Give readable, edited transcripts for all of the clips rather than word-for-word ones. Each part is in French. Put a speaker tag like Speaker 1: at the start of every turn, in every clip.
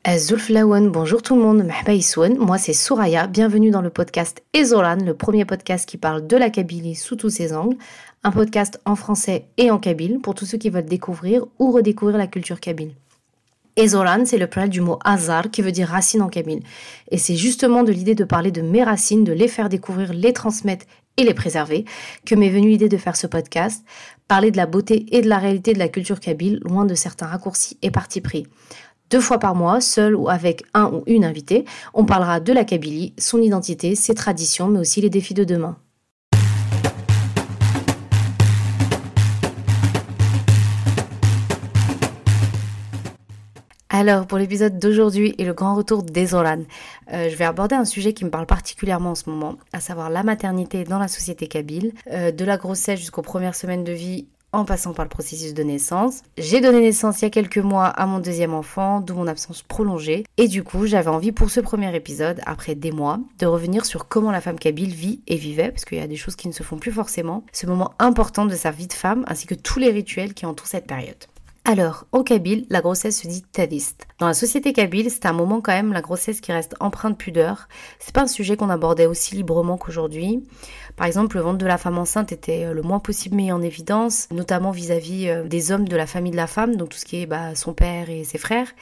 Speaker 1: Zulflawen, bonjour tout le monde, Mahba Issouen, moi c'est Soraya, bienvenue dans le podcast Ezolan, le premier podcast qui parle de la Kabylie sous tous ses angles, un podcast en français et en kabyle pour tous ceux qui veulent découvrir ou redécouvrir la culture kabyle. Ezolan, c'est le pluriel du mot azar qui veut dire racine en kabyle. Et c'est justement de l'idée de parler de mes racines, de les faire découvrir, les transmettre et les préserver que m'est venue l'idée de faire ce podcast, parler de la beauté et de la réalité de la culture kabyle, loin de certains raccourcis et partis pris. 2 fois par mois, seul ou avec un ou une invitée, on parlera de la Kabylie, son identité, ses traditions, mais aussi les défis de demain. Alors, pour l'épisode d'aujourd'hui et le grand retour d'Ezolan, je vais aborder un sujet qui me parle particulièrement en ce moment, à savoir la maternité dans la société kabyle, de la grossesse jusqu'aux premières semaines de vie, en passant par le processus de naissance. J'ai donné naissance il y a quelques mois à mon deuxième enfant, d'où mon absence prolongée. Et du coup, j'avais envie pour ce premier épisode, après des mois, de revenir sur comment la femme kabyle vit et vivait, parce qu'il y a des choses qui ne se font plus forcément, ce moment important de sa vie de femme, ainsi que tous les rituels qui entourent cette période. Alors, en kabyle, la grossesse se dit tadist. Dans la société kabyle, c'est un moment quand même, la grossesse qui reste empreinte de pudeur. C'est pas un sujet qu'on abordait aussi librement qu'aujourd'hui. Par exemple, le ventre de la femme enceinte était le moins possible mis en évidence, notamment vis-à-vis des hommes de la famille de la femme, donc tout ce qui est son père et ses frères.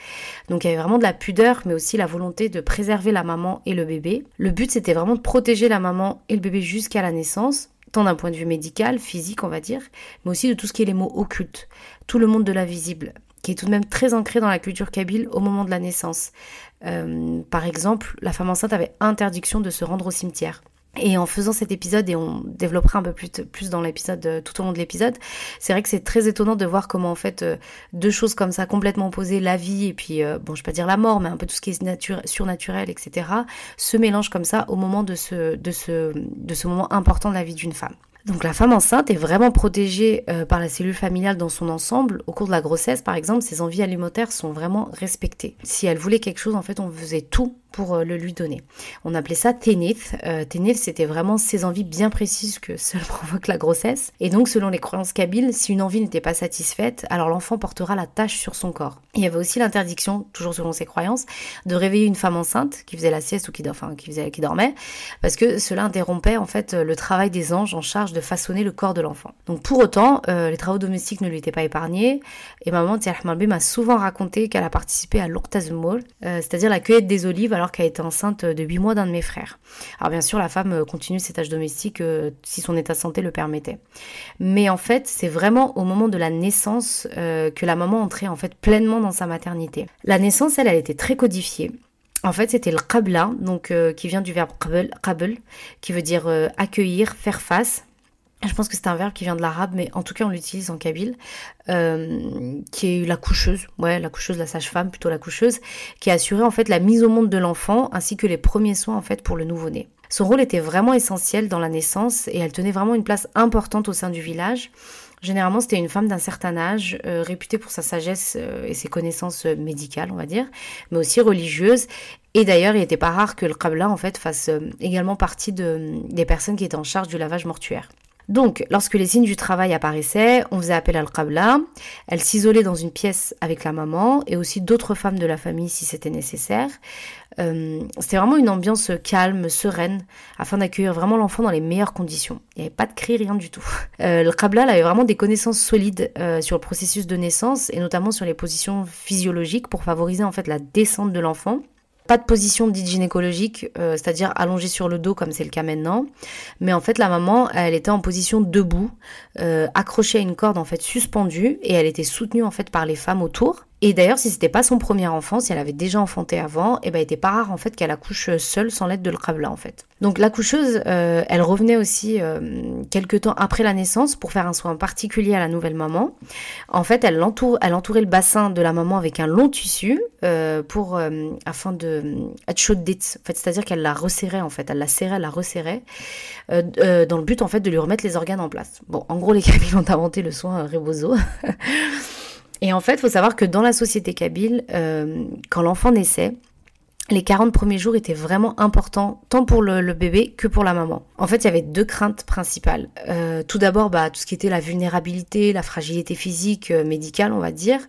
Speaker 1: Donc il y avait vraiment de la pudeur, mais aussi la volonté de préserver la maman et le bébé. Le but, c'était vraiment de protéger la maman et le bébé jusqu'à la naissance, tant d'un point de vue médical, physique on va dire, mais aussi de tout ce qui est les mots occultes, tout le monde de l'invisible, qui est tout de même très ancré dans la culture kabyle au moment de la naissance. Par exemple, la femme enceinte avait interdiction de se rendre au cimetière. Et en faisant cet épisode, et on développera un peu plus dans l'épisode, tout au long de l'épisode, c'est vrai que c'est très étonnant de voir comment en fait deux choses comme ça complètement opposées, la vie et puis, je vais pas dire la mort, mais un peu tout ce qui est surnaturel, etc., se mélangent comme ça au moment de ce moment important de la vie d'une femme. Donc la femme enceinte est vraiment protégée par la cellule familiale dans son ensemble. Au cours de la grossesse, par exemple, ses envies alimentaires sont vraiment respectées. Si elle voulait quelque chose, en fait, on faisait tout pour le lui donner. On appelait ça ténith. Ténith, c'était vraiment ces envies bien précises que seule provoque la grossesse. Et donc, selon les croyances kabyles, si une envie n'était pas satisfaite, alors l'enfant portera la tâche sur son corps. Il y avait aussi l'interdiction, toujours selon ces croyances, de réveiller une femme enceinte qui faisait la sieste ou qui dormait, parce que cela interrompait en fait le travail des anges en charge de façonner le corps de l'enfant. Donc pour autant, les travaux domestiques ne lui étaient pas épargnés, et maman Tiahmalbé m'a souvent raconté qu'elle a participé à l'Oqtazmoul, c'est-à-dire la cueillette des olives alors qu'elle était enceinte de 8 mois d'un de mes frères. Alors bien sûr, la femme continue ses tâches domestiques si son état de santé le permettait. Mais en fait, c'est vraiment au moment de la naissance que la maman entrait en fait pleinement dans sa maternité. La naissance, elle était très codifiée. En fait, c'était le qabla, donc qui vient du verbe qabl, qui veut dire accueillir, faire face. Je pense que c'est un verbe qui vient de l'arabe, mais en tout cas on l'utilise en kabyle, qui est la coucheuse, la sage-femme, plutôt la coucheuse, qui assurait en fait la mise au monde de l'enfant ainsi que les premiers soins en fait pour le nouveau-né. Son rôle était vraiment essentiel dans la naissance et elle tenait vraiment une place importante au sein du village. Généralement, c'était une femme d'un certain âge, réputée pour sa sagesse et ses connaissances médicales, on va dire, mais aussi religieuses. Et d'ailleurs, il n'était pas rare que le qabla en fait fasse également partie des personnes qui étaient en charge du lavage mortuaire. Donc, lorsque les signes du travail apparaissaient, on faisait appel à al-qabla. Elle s'isolait dans une pièce avec la maman et aussi d'autres femmes de la famille si c'était nécessaire. C'était vraiment une ambiance calme, sereine, afin d'accueillir vraiment l'enfant dans les meilleures conditions. Il n'y avait pas de cris, rien du tout. Le qabla avait vraiment des connaissances solides sur le processus de naissance et notamment sur les positions physiologiques pour favoriser en fait la descente de l'enfant. Pas de position dite gynécologique, c'est-à-dire allongée sur le dos comme c'est le cas maintenant. Mais en fait, la maman, elle était en position debout, accrochée à une corde en fait suspendue et elle était soutenue en fait par les femmes autour. Et d'ailleurs, si c'était pas son premier enfant, si elle avait déjà enfanté avant, il était pas rare en fait qu'elle accouche seule sans l'aide de l'qabla en fait. Donc l'accoucheuse, elle revenait aussi quelques temps après la naissance pour faire un soin particulier à la nouvelle maman. En fait, elle entourait le bassin de la maman avec un long tissu afin de tchodit, en fait, c'est-à-dire qu'elle la resserrait en fait, elle la serrait, elle la resserrait dans le but en fait de lui remettre les organes en place. Bon, en gros, les Kabyles ont inventé le soin rebozo. Et en fait, il faut savoir que dans la société kabyle, quand l'enfant naissait, les 40 premiers jours étaient vraiment importants, tant pour le bébé que pour la maman. En fait, il y avait 2 craintes principales. Tout d'abord, tout ce qui était la vulnérabilité, la fragilité physique, médicale, on va dire.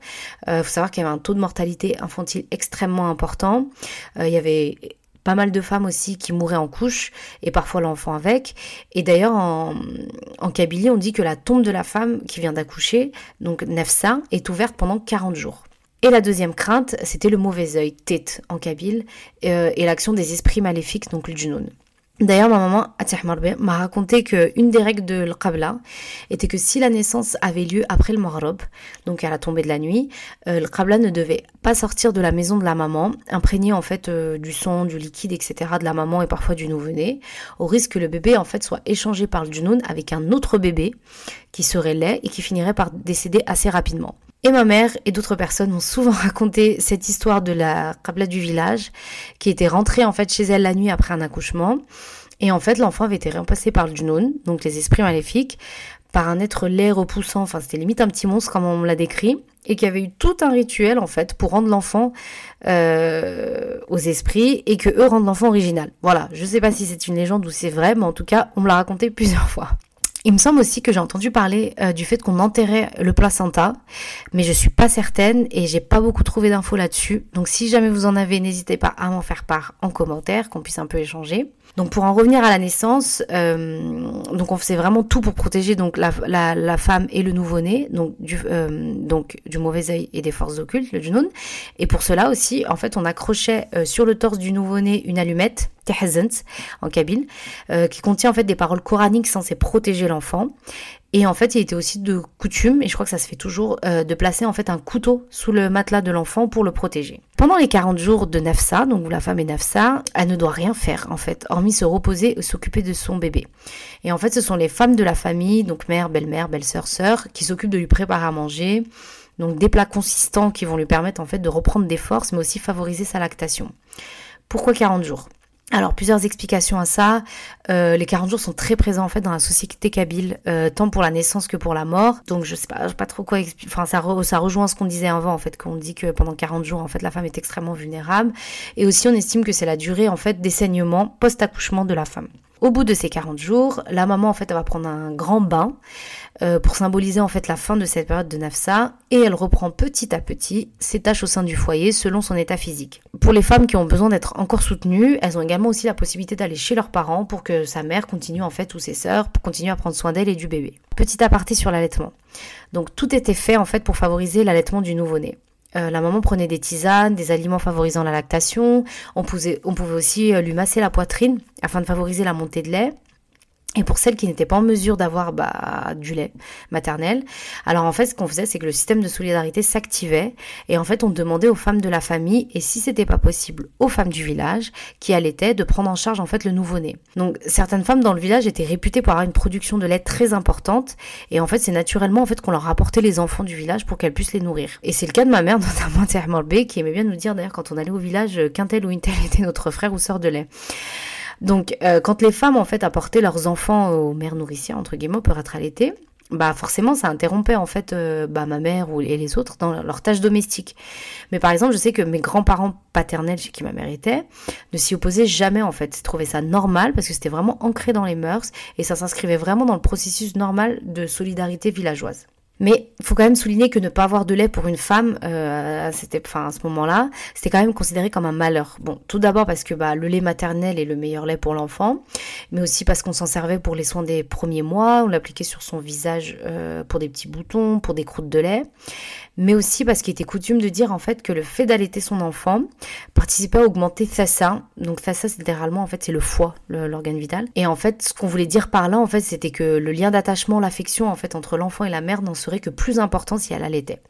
Speaker 1: Faut savoir qu'il y avait un taux de mortalité infantile extrêmement important. Il y avait pas mal de femmes aussi qui mouraient en couche, et parfois l'enfant avec. Et d'ailleurs, en Kabylie, on dit que la tombe de la femme qui vient d'accoucher, donc Nefsa, est ouverte pendant 40 jours. Et la deuxième crainte, c'était le mauvais œil, tet en kabyle, et l'action des esprits maléfiques, donc le djunun. D'ailleurs, ma maman, Atih Marbe, m'a raconté qu'une des règles de l'Qabla était que si la naissance avait lieu après le Maghrib, donc à la tombée de la nuit, le Qabla ne devait pas sortir de la maison de la maman, imprégné en fait du sang, du liquide, etc. de la maman et parfois du nouveau-né, au risque que le bébé en fait soit échangé par le djunun avec un autre bébé qui serait laid et qui finirait par décéder assez rapidement. Et ma mère et d'autres personnes m'ont souvent raconté cette histoire de la Qabla du village qui était rentrée en fait chez elle la nuit après un accouchement. Et en fait, l'enfant avait été remplacé par le djunun, donc les esprits maléfiques, par un être laid repoussant, enfin c'était limite un petit monstre comme on me l'a décrit, et qui avait eu tout un rituel en fait pour rendre l'enfant aux esprits et que eux rendent l'enfant original. Voilà, je sais pas si c'est une légende ou c'est vrai, mais en tout cas, on me l'a raconté plusieurs fois. Il me semble aussi que j'ai entendu parler du fait qu'on enterrait le placenta, mais je suis pas certaine et j'ai pas beaucoup trouvé d'infos là-dessus. Donc si jamais vous en avez, n'hésitez pas à m'en faire part en commentaire, qu'on puisse un peu échanger. Donc pour en revenir à la naissance, donc on faisait vraiment tout pour protéger donc la femme et le nouveau-né, donc du mauvais œil et des forces occultes, le djunun. Et pour cela aussi, en fait, on accrochait sur le torse du nouveau-né une allumette, tehazent en kabyle, qui contient en fait des paroles coraniques censées protéger l'enfant. Et en fait, il était aussi de coutume, et je crois que ça se fait toujours, de placer en fait un couteau sous le matelas de l'enfant pour le protéger. Pendant les 40 jours de Nafsa, donc où la femme est Nafsa, elle ne doit rien faire en fait, hormis se reposer et s'occuper de son bébé. Et en fait, ce sont les femmes de la famille, donc mère, belle-sœur, sœur, qui s'occupent de lui préparer à manger, donc des plats consistants qui vont lui permettre en fait de reprendre des forces, mais aussi favoriser sa lactation. Pourquoi 40 jours ? Alors, plusieurs explications à ça. Les 40 jours sont très présents en fait dans la société kabyle, tant pour la naissance que pour la mort. Donc, je sais pas trop quoi expliquer. Enfin, ça rejoint ce qu'on disait avant en fait, qu'on dit que pendant 40 jours en fait la femme est extrêmement vulnérable. Et aussi, on estime que c'est la durée en fait des saignements post-accouchement de la femme. Au bout de ces 40 jours, la maman en fait elle va prendre un grand bain pour symboliser en fait la fin de cette période de Nafsa et elle reprend petit à petit ses tâches au sein du foyer selon son état physique. Pour les femmes qui ont besoin d'être encore soutenues, elles ont également aussi la possibilité d'aller chez leurs parents pour que sa mère continue en fait ou ses sœurs pour continuer à prendre soin d'elle et du bébé. Petit aparté sur l'allaitement. Donc tout était fait en fait pour favoriser l'allaitement du nouveau-né. La maman prenait des tisanes, des aliments favorisant la lactation. On pouvait aussi lui masser la poitrine afin de favoriser la montée de lait. Et pour celles qui n'étaient pas en mesure d'avoir du lait maternel, alors en fait ce qu'on faisait c'est que le système de solidarité s'activait et en fait on demandait aux femmes de la famille et si c'était pas possible aux femmes du village qui allaitaient de prendre en charge en fait le nouveau-né. Donc certaines femmes dans le village étaient réputées pour avoir une production de lait très importante et en fait c'est naturellement en fait qu'on leur rapportait les enfants du village pour qu'elles puissent les nourrir. Et c'est le cas de ma mère notamment Ther Morbe qui aimait bien nous dire d'ailleurs quand on allait au village qu'un tel ou une telle était notre frère ou sœur de lait. Donc, quand les femmes, en fait, apportaient leurs enfants aux mères nourricières, entre guillemets, pour être allaitées, forcément, ça interrompait, en fait, ma mère et les autres dans leurs tâches domestiques. Mais par exemple, je sais que mes grands-parents paternels, chez qui ma mère était, ne s'y opposaient jamais, en fait. Ils trouvaient ça normal parce que c'était vraiment ancré dans les mœurs et ça s'inscrivait vraiment dans le processus normal de solidarité villageoise. Mais il faut quand même souligner que ne pas avoir de lait pour une femme, à ce moment-là, c'était quand même considéré comme un malheur. Bon, tout d'abord parce que le lait maternel est le meilleur lait pour l'enfant, mais aussi parce qu'on s'en servait pour les soins des premiers mois, on l'appliquait sur son visage pour des petits boutons, pour des croûtes de lait, mais aussi parce qu'il était coutume de dire en fait que le fait d'allaiter son enfant participait à augmenter Thassa. Donc Thassa, c'est littéralement en fait c'est le foie, l'organe vital. Et en fait, ce qu'on voulait dire par là, en fait, c'était que le lien d'attachement, l'affection en fait entre l'enfant et la mère n'en serait que plus important si elle allaitait.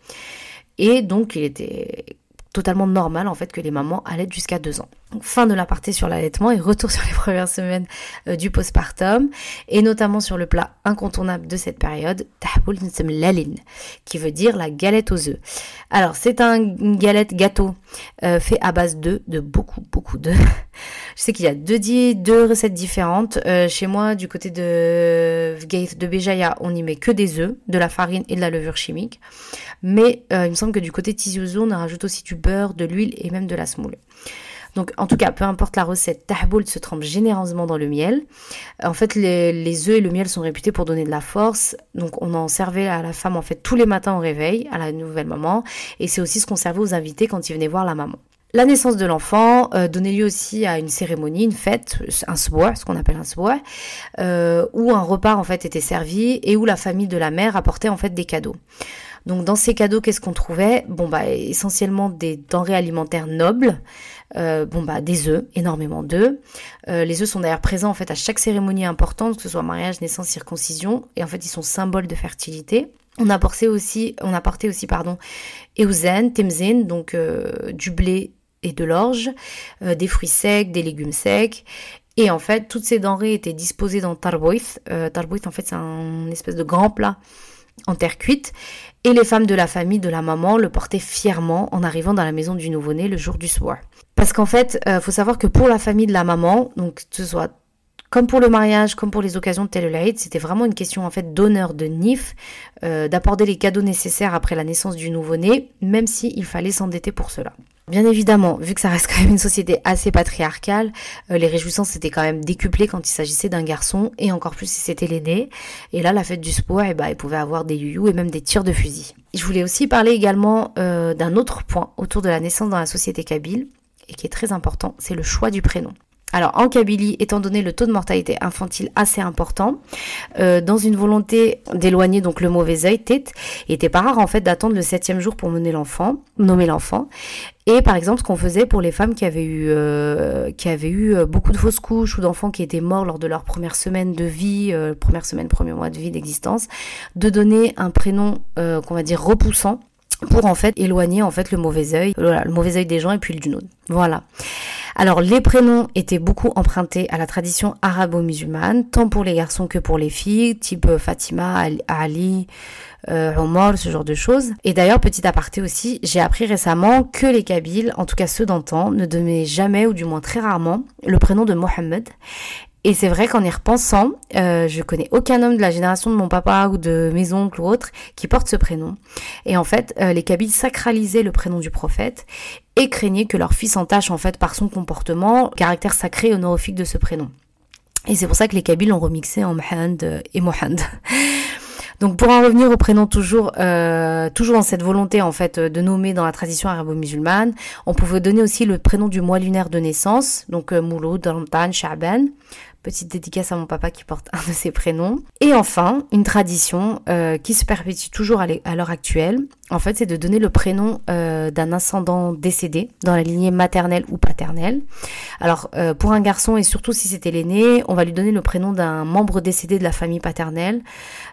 Speaker 1: Et donc, il était totalement normal en fait que les mamans allaitent jusqu'à 2 ans. Donc, fin de l'aparté sur l'allaitement et retour sur les premières semaines du postpartum et notamment sur le plat incontournable de cette période, tahboul nsmlalin, qui veut dire la galette aux œufs. Alors c'est une galette gâteau fait à base d'œufs, de beaucoup d'œufs. Je sais qu'il y a deux recettes différentes. Chez moi, du côté de Vgeit de Béjaïa, on n'y met que des œufs, de la farine et de la levure chimique. Mais il me semble que du côté de Tizi Ouzou, on rajoute aussi du beurre, de l'huile et même de la semoule. Donc en tout cas, peu importe la recette, tahboul se trempe généreusement dans le miel. En fait, les œufs et le miel sont réputés pour donner de la force. Donc on en servait à la femme en fait tous les matins au réveil, à la nouvelle maman. Et c'est aussi ce qu'on servait aux invités quand ils venaient voir la maman. La naissance de l'enfant donnait lieu aussi à une cérémonie, une fête, un sboua, ce qu'on appelle un sboua, où un repas en fait était servi et où la famille de la mère apportait en fait des cadeaux. Donc dans ces cadeaux, qu'est-ce qu'on trouvait? Essentiellement des denrées alimentaires nobles, des œufs, énormément d'œufs. Les œufs sont d'ailleurs présents en fait à chaque cérémonie importante, que ce soit mariage, naissance, circoncision, et en fait ils sont symboles de fertilité. On apportait aussi, eouzen, temzin, donc du blé et de l'orge, des fruits secs, des légumes secs. Et en fait, toutes ces denrées étaient disposées dans tarbouith. Tarbouith, en fait, c'est un espèce de grand plat en terre cuite. Et les femmes de la famille de la maman le portaient fièrement en arrivant dans la maison du nouveau-né le jour du soir. Parce qu'en fait, faut savoir que pour la famille de la maman, donc que ce soit comme pour le mariage, comme pour les occasions de Tel el-Eid, c'était vraiment une question en fait d'honneur, de nif, d'apporter les cadeaux nécessaires après la naissance du nouveau-né, même s'il fallait s'endetter pour cela. Bien évidemment, vu que ça reste quand même une société assez patriarcale, les réjouissances étaient quand même décuplées quand il s'agissait d'un garçon, et encore plus si c'était l'aîné. Et là, la fête du sport, il pouvait avoir des youyous et même des tirs de fusil. Je voulais aussi parler également d'un autre point autour de la naissance dans la société kabyle, et qui est très important, c'est le choix du prénom. Alors en Kabylie, étant donné le taux de mortalité infantile assez important, dans une volonté d'éloigner donc le mauvais œil, tête, il était pas rare en fait d'attendre le 7e jour pour nommer l'enfant. Et par exemple, ce qu'on faisait pour les femmes qui avaient eu beaucoup de fausses couches ou d'enfants qui étaient morts lors de leur première semaine de vie, premier mois de vie d'existence, de donner un prénom qu'on va dire repoussant pour en fait éloigner en fait le mauvais œil des gens et puis le d'une autre. Voilà. Alors les prénoms étaient beaucoup empruntés à la tradition arabo-musulmane, tant pour les garçons que pour les filles, type Fatima, Ali, Omar, ce genre de choses. Et d'ailleurs, petit aparté aussi, j'ai appris récemment que les Kabyles, en tout cas ceux d'antan, ne donnaient jamais, ou du moins très rarement, le prénom de Mohammed. Et c'est vrai qu'en y repensant, je connais aucun homme de la génération de mon papa ou de mes oncles ou autres qui porte ce prénom. Et en fait, les Kabyles sacralisaient le prénom du prophète et craignaient que leur fils entache en fait par son comportement le caractère sacré et honorifique de ce prénom. Et c'est pour ça que les Kabyles ont remixé en Mohamed et Mohand. Donc pour en revenir au prénom toujours dans cette volonté en fait de nommer dans la tradition arabo-musulmane, on pouvait donner aussi le prénom du mois lunaire de naissance, donc Mouloud, Ramadan, Sha'ban. Petite dédicace à mon papa qui porte un de ces prénoms. Et enfin, une tradition qui se perpétue toujours à l'heure actuelle, en fait, c'est de donner le prénom d'un ascendant décédé dans la lignée maternelle ou paternelle. Alors, pour un garçon, et surtout si c'était l'aîné, on va lui donner le prénom d'un membre décédé de la famille paternelle,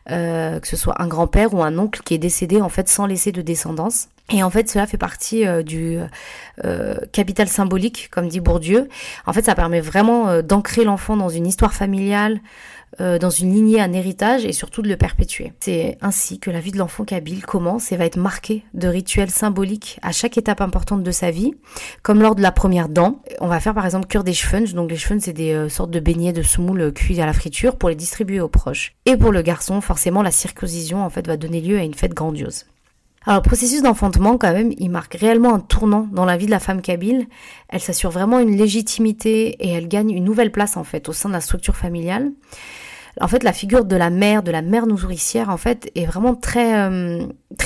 Speaker 1: que ce soit un grand-père ou un oncle qui est décédé en fait sans laisser de descendance. Et en fait, cela fait partie du capital symbolique, comme dit Bourdieu. En fait, ça permet vraiment d'ancrer l'enfant dans une histoire familiale, dans une lignée, un héritage, et surtout de le perpétuer. C'est ainsi que la vie de l'enfant kabyle commence et va être marquée de rituels symboliques à chaque étape importante de sa vie, comme lors de la première dent. On va faire par exemple cuire des chevens. Donc les chevens, c'est des sortes de beignets de semoule cuits à la friture pour les distribuer aux proches. Et pour le garçon, forcément, la circoncision en fait va donner lieu à une fête grandiose. Alors, le processus d'enfantement, quand même, il marque réellement un tournant dans la vie de la femme kabyle. Elle s'assure vraiment une légitimité et elle gagne une nouvelle place, en fait, au sein de la structure familiale. En fait, la figure de la mère nourricière, en fait, est vraiment très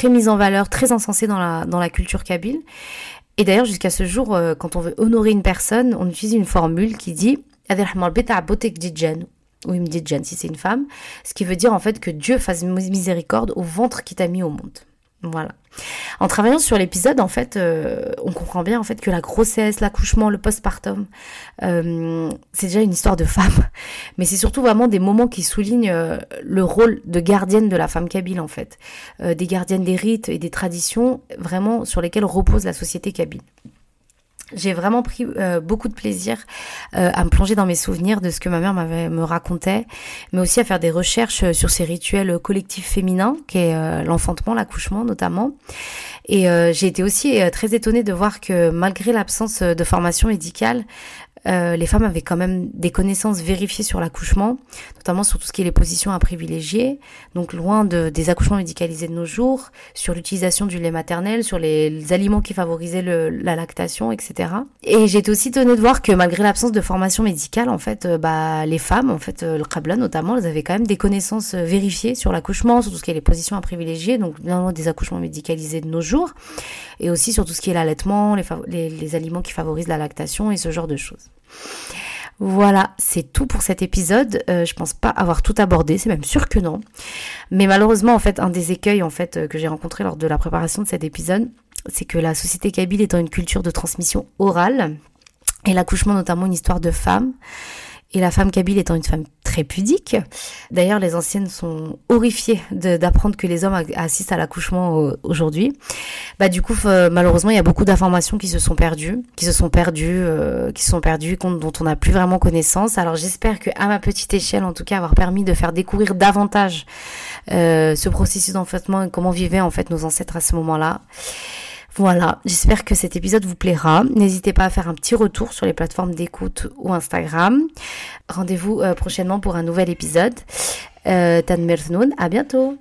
Speaker 1: mise en valeur, très encensée dans la culture kabyle. Et d'ailleurs, jusqu'à ce jour, quand on veut honorer une personne, on utilise une formule qui dit « ou imdidjan » si c'est une femme, ce qui veut dire, en fait, que Dieu fasse miséricorde au ventre qui t'a mis au monde. Voilà. En travaillant sur l'épisode, en fait, on comprend bien en fait que la grossesse, l'accouchement, le postpartum, c'est déjà une histoire de femme, mais c'est surtout vraiment des moments qui soulignent le rôle de gardienne de la femme kabyle en fait, des gardiennes des rites et des traditions vraiment sur lesquelles repose la société kabyle. J'ai vraiment pris beaucoup de plaisir à me plonger dans mes souvenirs de ce que ma mère me racontait, mais aussi à faire des recherches sur ces rituels collectifs féminins, qui est l'enfantement, l'accouchement notamment. Et j'ai été aussi très étonnée de voir que malgré l'absence de formation médicale, les femmes avaient quand même des connaissances vérifiées sur l'accouchement, notamment sur tout ce qui est les positions à privilégier, donc loin des accouchements médicalisés de nos jours, sur l'utilisation du lait maternel, sur les aliments qui favorisaient la lactation, etc. Et j'ai été aussi étonnée de voir que malgré l'absence de formation médicale, en fait, les femmes, en fait, le Qabla notamment, elles avaient quand même des connaissances vérifiées sur l'accouchement, sur tout ce qui est les positions à privilégier, donc bien loin des accouchements médicalisés de nos jours, et aussi sur tout ce qui est l'allaitement, les aliments qui favorisent la lactation et ce genre de choses. Voilà, c'est tout pour cet épisode. Je pense pas avoir tout abordé, c'est même sûr que non. Mais malheureusement, en fait, un des écueils en fait que j'ai rencontré lors de la préparation de cet épisode, c'est que la société kabyle étant une culture de transmission orale, et l'accouchement notamment une histoire de femme, et la femme kabyle étant une femme très pudique. D'ailleurs, les anciennes sont horrifiées d'apprendre que les hommes assistent à l'accouchement aujourd'hui. Du coup, malheureusement, il y a beaucoup d'informations qui se sont perdues, dont on n'a plus vraiment connaissance. Alors, j'espère que, à ma petite échelle, en tout cas, avoir permis de faire découvrir davantage ce processus d'enfantement et comment vivaient en fait nos ancêtres à ce moment-là. Voilà, j'espère que cet épisode vous plaira. N'hésitez pas à faire un petit retour sur les plateformes d'écoute ou Instagram. Rendez-vous prochainement pour un nouvel épisode. Tan Merthnoun, à bientôt.